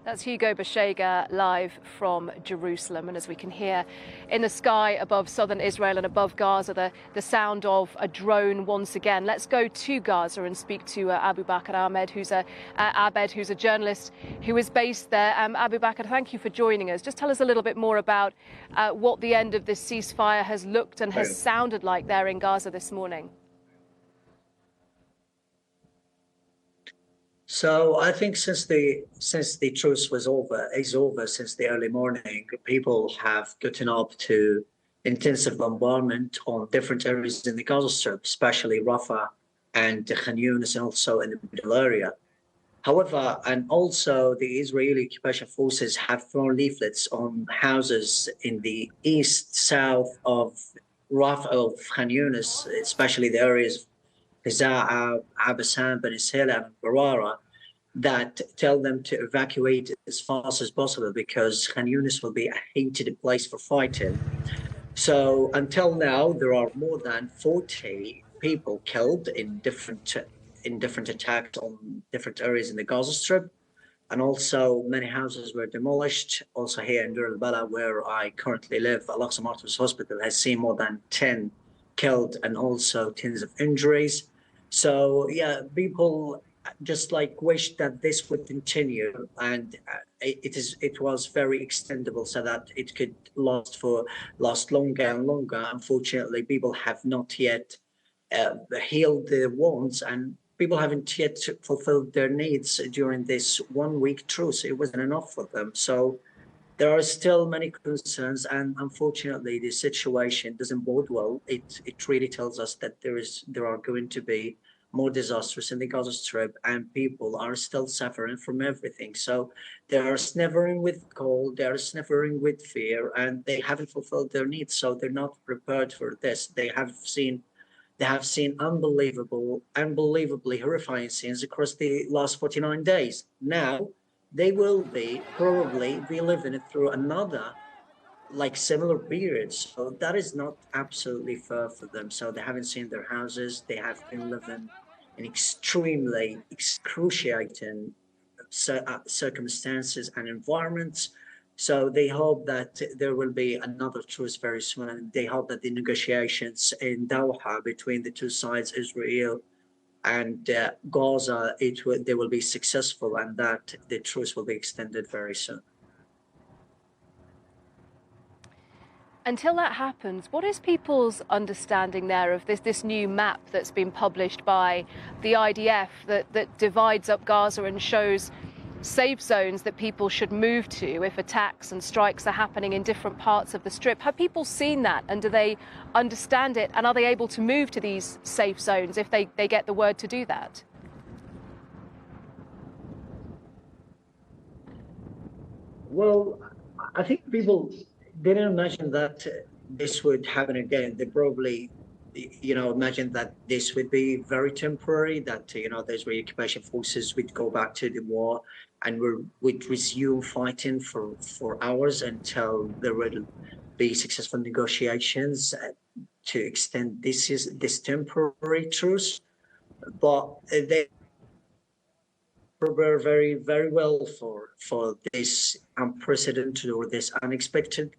That's Hugo Bashega live from Jerusalem. And as we can hear in the sky above southern Israel and above Gaza, the sound of a drone once again. Let's go to Gaza and speak to Abubaker Ahmed, Abed, who's a journalist who is based there. Abubaker, thank you for joining us. Just tell us a little bit more about what the end of this ceasefire has looked and has sounded like there in Gaza this morning. So I think since the truce is over since the early morning, people have gotten up to intensive bombardment on different areas in the Gaza Strip, especially Rafah and Khan Yunis, and also in the middle area. However, and also the Israeli occupation forces have thrown leaflets on houses in the east, south of Rafah, of Khan Yunis, especially the areas Gaza, Abasan, Bani Salam, and Barara, that tell them to evacuate as fast as possible because Khan Yunis will be a hated place for fighting. So until now, there are more than 40 people killed in different attacks on different areas in the Gaza Strip, and also many houses were demolished. Also here in Deir al-Bala, where I currently live, Al-Aqsa Martyrs Hospital has seen more than 10 killed and also tens of injuries. So yeah, people just like wish that this would continue, and it was very extendable so that it could last longer and longer. Unfortunately, people have not yet healed their wounds, and people haven't yet fulfilled their needs during this 1 week truce. It wasn't enough for them. So there are still many concerns, and unfortunately, the situation doesn't bode well. It really tells us that there are going to be more disasters in the Gaza Strip, and people are still suffering from everything. So they are sniffing with cold, they are sniffing with fear, and they haven't fulfilled their needs. So they're not prepared for this. They have seen unbelievably horrifying scenes across the last 49 days. Now they will probably be living through another like similar periods. So that is not absolutely fair for them. So they haven't seen their houses. They have been living in extremely excruciating circumstances and environments. So they hope that there will be another truce very soon, and they hope that the negotiations in Doha between the two sides, Israel and Gaza, they will be successful, and that the truce will be extended very soon. Until that happens, what is people's understanding there of this new map that's been published by the IDF that divides up Gaza and shows safe zones that people should move to if attacks and strikes are happening in different parts of the Strip? Have people seen that, and do they understand it, and are they able to move to these safe zones if they get the word to do that? Well, I think people didn't imagine that this would happen again. They probably, imagined that this would be very temporary, that, the Israeli occupation forces would go back to the war and would resume fighting for hours until there would be successful negotiations to extend this temporary truce. But they prepare very, very well for this unprecedented or this unexpected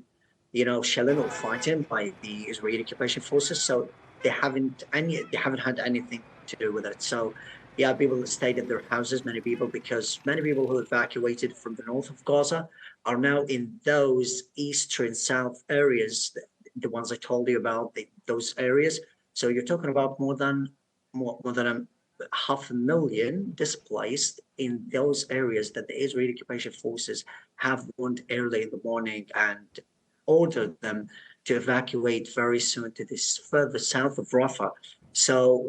shelling or fighting by the Israeli occupation forces. So they haven't had anything to do with it. So yeah, people stayed in their houses, many people, because many people who evacuated from the north of Gaza are now in those eastern south areas, the ones I told you about, those areas. So you're talking about more than 500,000 displaced in those areas that the Israeli occupation forces have warned early in the morning and ordered them to evacuate very soon to this further south of Rafah. So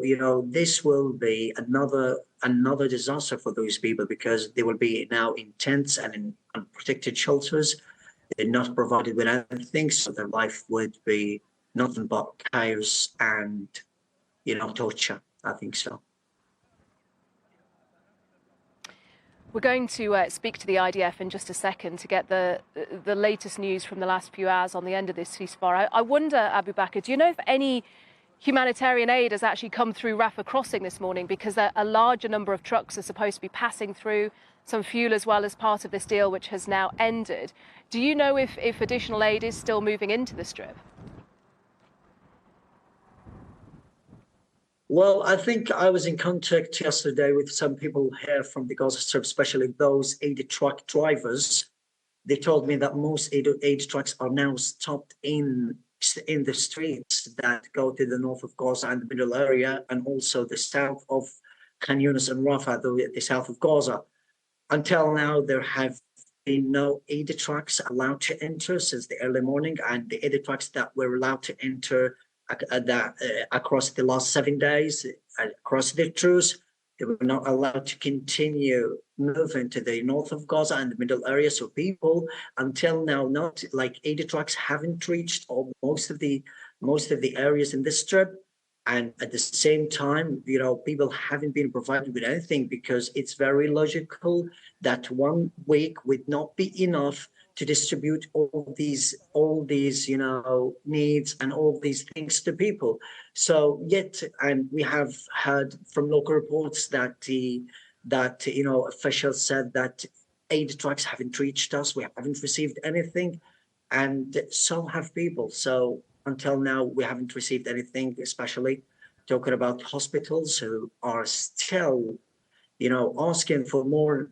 this will be another disaster for those people, because they will be now in tents and in unprotected shelters. They're not provided with anything, so their life would be nothing but chaos and torture. I think so. We're going to speak to the IDF in just a second to get the latest news from the last few hours on the end of this ceasefire. I wonder, Abubaker, do you know if any humanitarian aid has actually come through Rafah crossing this morning, because a larger number of trucks are supposed to be passing through, some fuel as well, as part of this deal, which has now ended. Do you know if additional aid is still moving into the Strip? Well, I think I was in contact yesterday with some people here from the Gaza Strip, especially those aid truck drivers. They told me that most aid trucks are now stopped in the streets that go to the north of Gaza and the middle area, and also the south of Khan Yunis and Rafah, the south of Gaza. Until now, there have been no aid trucks allowed to enter since the early morning, and the aid trucks that were allowed to enter across the last 7 days, across the truce, they were not allowed to continue moving to the north of Gaza and the middle area. So people, until now, not like aid trucks haven't reached most of the areas in this strip. And at the same time, people haven't been provided with anything, because it's very logical that 1 week would not be enough to distribute all these needs and all these things to people. So and we have heard from local reports that officials said that aid trucks haven't reached us, we haven't received anything, and so have people. So until now, we haven't received anything, especially talking about hospitals who are still asking for more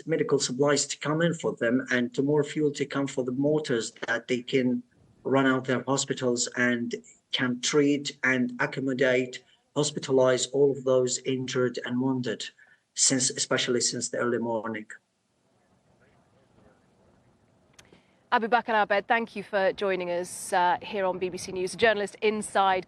medical supplies to come in for them, and to more fuel to come for the motors, that they can run out their hospitals and can treat and accommodate, hospitalize all of those injured and wounded, especially since the early morning. Abubaker and Abed, thank you for joining us here on BBC News, a journalist inside Gaza.